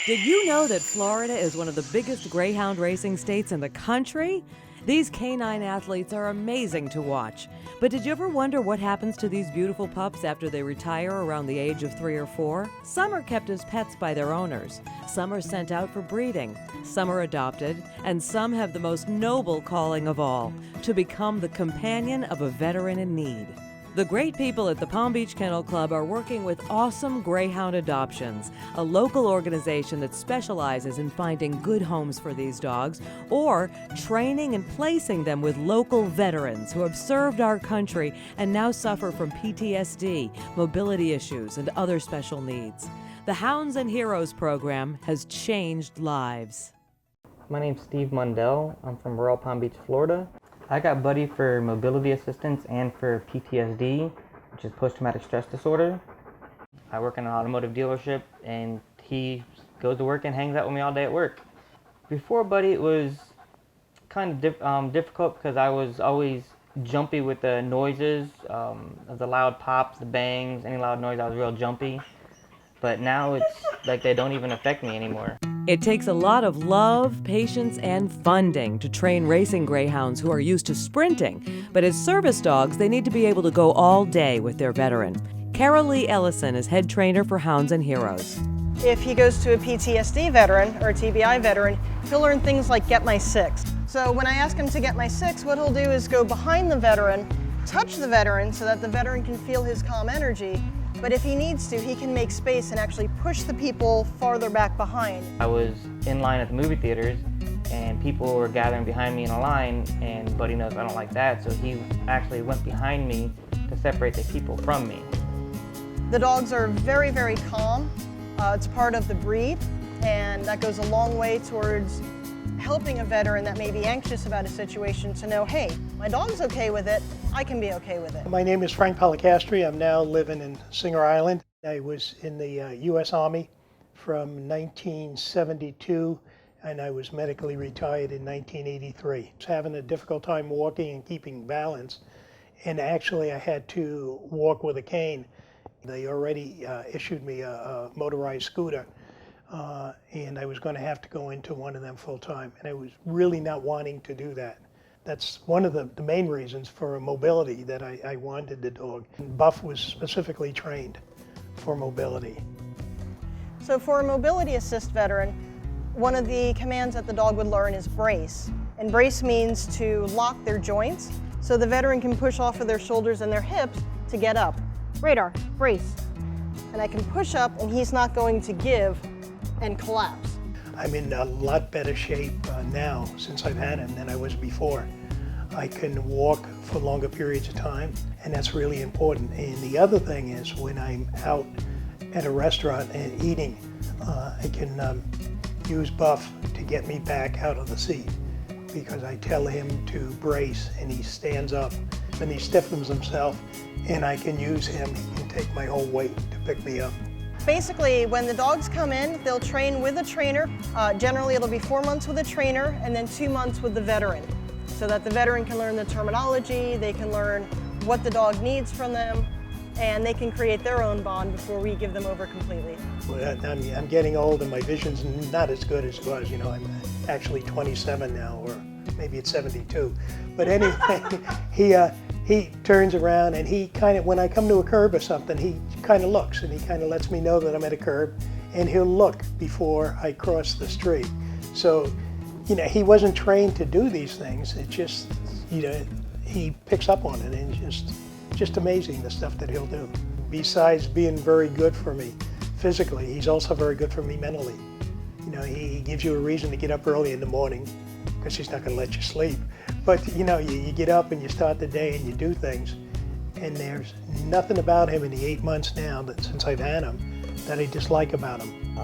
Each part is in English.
Did you know that Florida is one of the biggest greyhound racing states in the country? These canine athletes are amazing to watch. But did you ever wonder what happens to these beautiful pups after they retire around the age of 3 or 4? Some are kept as pets by their owners. Some are sent out for breeding. Some are adopted. And some have the most noble calling of all, to become the companion of a veteran in need. The great people at the Palm Beach Kennel Club are working with Awesome Greyhound Adoptions, a local organization that specializes in finding good homes for these dogs or training and placing them with local veterans who have served our country and now suffer from PTSD, mobility issues, and other special needs. The Hounds and Heroes program has changed lives. My name's Steve Mundell. I'm from rural Palm Beach, Florida. I got Buddy for mobility assistance and for PTSD, which is post-traumatic stress disorder. I work in an automotive dealership, and he goes to work and hangs out with me all day at work. Before Buddy, it was kind of difficult because I was always jumpy with the noises, the loud pops, the bangs, any loud noise. I was real jumpy. But now it's like they don't even affect me anymore. It takes a lot of love, patience, and funding to train racing greyhounds who are used to sprinting. But as service dogs, they need to be able to go all day with their veteran. Carol Lee Ellison is head trainer for Hounds and Heroes. If he goes to a PTSD veteran or a TBI veteran, he'll learn things like get my six. So when I ask him to get my six, what he'll do is go behind the veteran, touch the veteran so that the veteran can feel his calm energy. But if he needs to, he can make space and actually push the people farther back behind. I was in line at the movie theaters, and people were gathering behind me in a line, and Buddy knows I don't like that, so he actually went behind me to separate the people from me. The dogs are very, very calm. It's part of the breed, and that goes a long way towards helping a veteran that may be anxious about a situation to know, hey, my dog's okay with it, I can be okay with it. My name is Frank Policastri. I'm now living in Singer Island. I was in the U.S. Army from 1972, and I was medically retired in 1983. I was having a difficult time walking and keeping balance, and actually I had to walk with a cane. They already issued me a motorized scooter, and I was going to have to go into one of them full time, and I was really not wanting to do that. That's one of the main reasons for mobility that I wanted the dog. Buff was specifically trained for mobility. So for a mobility assist veteran, one of the commands that the dog would learn is brace. And brace means to lock their joints so the veteran can push off of their shoulders and their hips to get up. Radar, brace. And I can push up and he's not going to give and collapse. I'm in a lot better shape now since I've had him than I was before. I can walk for longer periods of time, and that's really important. And the other thing is when I'm out at a restaurant and eating, I can use Buff to get me back out of the seat because I tell him to brace and he stands up and he stiffens himself, and I can use him. He can take my whole weight to pick me up. Basically, when the dogs come in, they'll train with a trainer. Generally, it'll be 4 months with a trainer and then 2 months with the veteran, so that the veteran can learn the terminology, they can learn what the dog needs from them, and they can create their own bond before we give them over completely. Well, I'm getting old and my vision's not as good as it was. You know, I'm actually 27 now, or maybe it's 72. But anyway, he turns around and he kind of, when I come to a curb or something, he kind of looks and he kind of lets me know that I'm at a curb, and he'll look before I cross the street. So, you know, he wasn't trained to do these things. It just, you know, he picks up on it, and just amazing the stuff that he'll do. Besides being very good for me physically, he's also very good for me mentally. You know, he gives you a reason to get up early in the morning because he's not going to let you sleep. But, you know, you get up and you start the day and you do things, and there's nothing about him in the 8 months now that since I've had him that I dislike about him.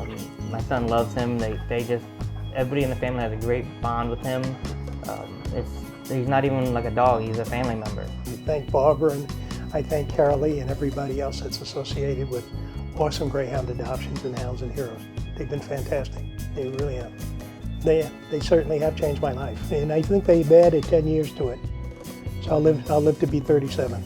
My son loves him. Everybody in the family has a great bond with him. He's not even like a dog, he's a family member. I thank Barbara, and I thank Carol Lee and everybody else that's associated with Awesome Greyhound Adoptions and Hounds and Heroes. They've been fantastic. They really have. They certainly have changed my life, and I think they've added 10 years to it. So I'll live to be 37.